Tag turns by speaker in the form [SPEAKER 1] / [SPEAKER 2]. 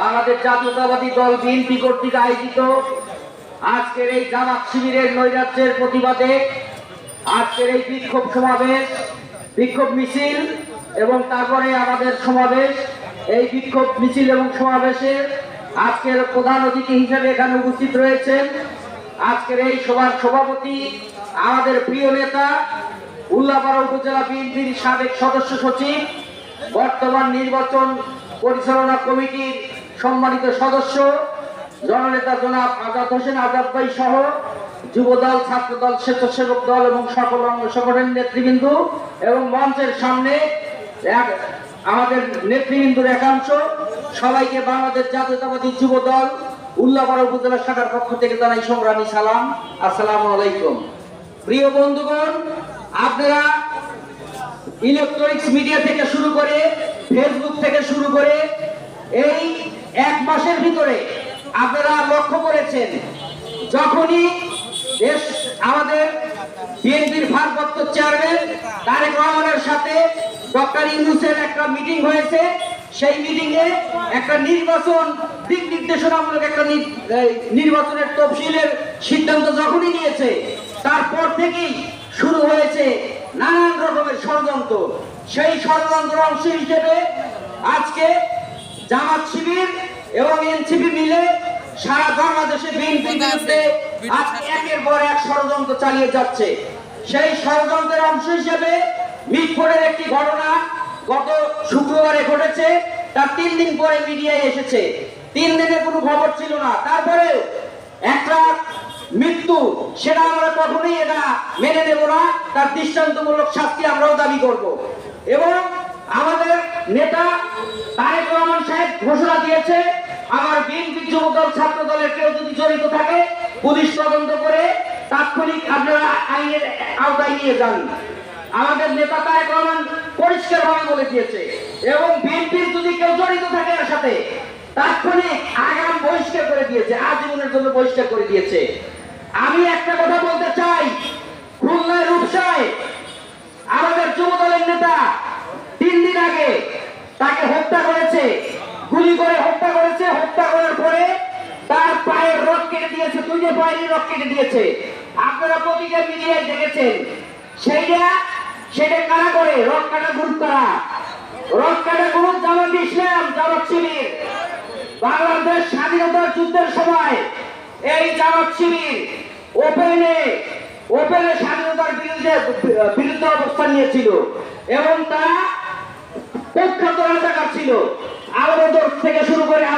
[SPEAKER 1] বাংলাদেশ জাতীয়তাবাদী দল বিএনপি কর্তৃক আয়োজিত আজকের এই জামাত শিবিরের নৈরাজ্যের প্রতিবাদে আজকের এই বিক্ষোভ সমাবেশ, বিক্ষোভ মিছিল এবং তারপরে আমাদের সমাবেশ, এই বিক্ষোভ মিছিল এবং সমাবেশের আজকের প্রধান অতিথি হিসেবে এখানে উপস্থিত রয়েছেন আজকের এই সভার সভাপতি, আমাদের প্রিয় নেতা, উল্লাপাড়া উপজেলা বিএনপির সাবেক সদস্য সচিব, বর্তমান নির্বাচন পরিচালনা কমিটির সম্মানিত সদস্য জননেতা জনাব আজাদ হোসেন আজাদ ভাই সহ যুবদল, ছাত্রদল, স্বেচ্ছাসেবক দল এবং সকল অঙ্গ সংগঠনের নেতৃবৃন্দ এবং মঞ্চের সামনে আমাদের নেতৃবৃন্দুর একাংশ, সবাইকে বাংলাদেশ জাতীয়তাবাদী যুবদল উল্লাপাড়া উপজেলা শাখার পক্ষ থেকে জানাই সংগ্রামী সালাম। আসসালামু আলাইকুম। প্রিয় বন্ধুগণ, আপনারা ইলেকট্রনিক্স মিডিয়া থেকে শুরু করে ফেসবুক থেকে শুরু করে এই এক মাসের ভিতরে আপনারা লক্ষ্য করেছেন, যখনই দেশ আমাদের বিএনপির ভারপ্রাপ্ত চেয়ারম্যান তারেক রহমানের সাথে ডক্টর ইউনূসের একটা মিটিং হয়েছে, সেই মিটিং এ একটা নির্বাচন দিক নির্দেশনামূলক একটা নির্বাচনের তফসিলের সিদ্ধান্ত যখনই নিয়েছে, তারপর থেকেই শুরু হয়েছে নানান রকমের ষড়যন্ত্র। সেই ষড়যন্ত্রের অংশ হিসেবে আজকে জামাত শিবির এবং এনসিপি মিলে সারা বাংলাদেশে বিএনপির বিরুদ্ধে আজকে একের পর এক ষড়যন্ত্র চালিয়ে যাচ্ছে। সেই ষড়যন্ত্রের অংশ হিসেবে মিটফোর্ডের একটি ঘটনা গত শুক্রবারে ঘটেছে, তার 3 দিন পরে মিডিয়ায় এসেছে। 3 দিনে কোনো খবর ছিল না, তারপরে একটা মৃত্যু, সেটা আমরা কখনোই এটা মেনে নেব না। তার দৃষ্টান্তমূলক শাস্তি আমরাও দাবি করব। এবং আমাদের নেতা তারেক রহমান সাহেব ঘোষণা দিয়েছে, আমার বিএনপি, যুবদল, ছাত্র দলের কেউ যদি জড়িত থাকে পুলিশ তদন্ত করে তাৎক্ষণিক আপনারা আইনের আওতায় নিয়ে যান। আমাদের নেতা তারেক রহমান পরিষ্কারভাবে বলে দিয়েছে, এবং বিএনপির যদি কেউ জড়িত থাকে এর সাথে তাৎক্ষণিক আগাম বহিষ্কার করে দিয়েছে, আজীবনের জন্য বহিষ্কার করে দিয়েছে। আমি একটা কথা বলতে চাই, খুলনার রূপসায় আমাদের যুবদলের নেতা 3 দিন আগে তাকে হত্যা করেছে, গুলি করে হত্যা করেছে। হত্যা করার পরে তার পায়ের রক কেটে দিয়েছে, 2 পায়ের রক কেটে দিয়েছে। আপনারা প্রতিটা মিডিয়ায় দেখেছেন। সেটা কারা করে? রক কাটা গ্রুপ করা, রক কাটা গ্রুপ জামাত ইসলাম, জামাত শিবির। বাংলাদেশ স্বাধীনতার যুদ্ধের সময় এই জামাত শিবির ওপেনে স্বাধীনতার বিরুদ্ধে অবস্থান নিয়েছিল, এবং তারা প্রখ্যাত রাজাকার ছিল। আওয়ামী থেকে শুরু করে